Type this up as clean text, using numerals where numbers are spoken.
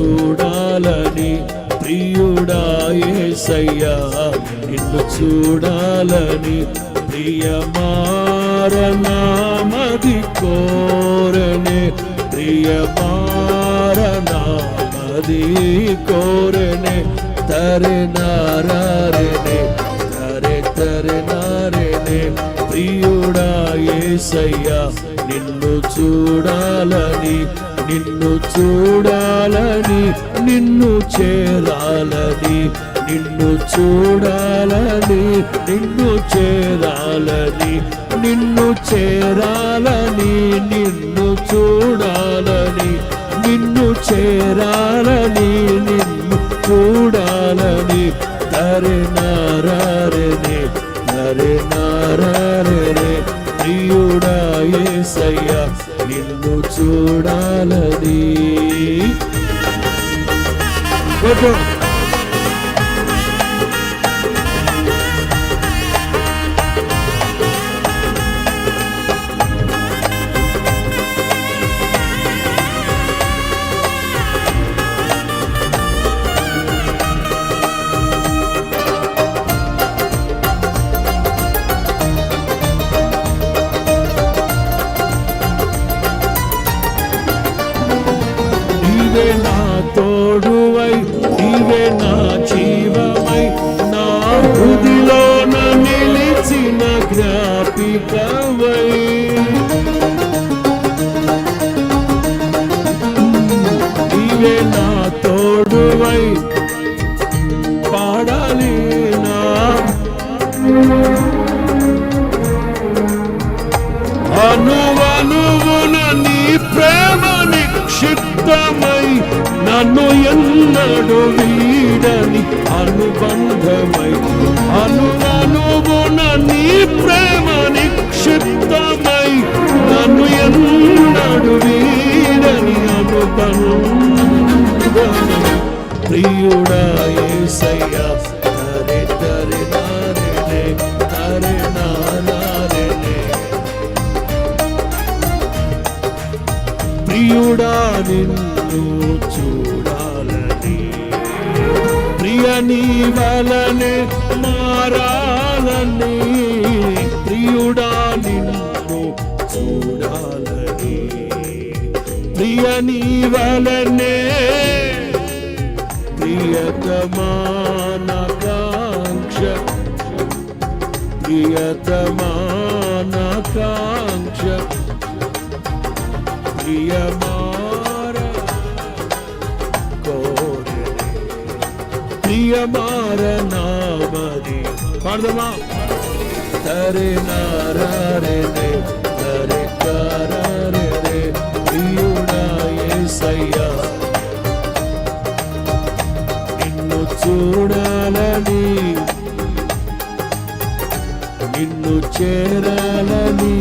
చూడాలని ప్రియుడా యేసయ్యా నిన్ను చూడాలని ప్రియమారనామది కోరనే ప్రియమారనామది కోరనే తరే నారారణే తరే నారణే ప్రియుడా యేసయ్యా నిన్ను చూడాలని నిన్ను చూడాలని నిన్ను చేరాలని నిన్ను చూడాలని నిన్ను చేరాలని నిన్ను చేరాలని నిన్ను చూడాలని నిన్ను చేరాలని నిన్ను చూడాలని తరే నారారణే ప్రియుడా యేసయ్యా నిన్ను చూడాలని నీవే నా తోడువై నీవే నా జీవమై నా హృదిలోన నిలిచిన జ్ఞాపికవై నీవే నా తోడువై పాడాలి నా అనువనువున నీ ప్రేమ నిక్షిప్తమై నన్ను ఎన్నడు వీడని అనుబంధమై అనువనువున నీ ప్రేమ నిక్షిప్తమై నన్ను ఎన్నడు వీడని అనుబంధమై ప్రియుడా యేసయ్యా తరే నారణే ప్రియుడా నిన్ను చూడాలని ప్రియ నీ వలనే మారాలని ప్రియుడా నిన్ను చూడాలని ప్రియ నీ వలనే ప్రియతమానాకాంక్ష ప్రియతమానాకాంక్ష ప్రియమారనామది పాడదమా తరే నారారణే ప్రియుడా యేసయ్యా నిన్ను చూడాలని నిన్ను చేరాలని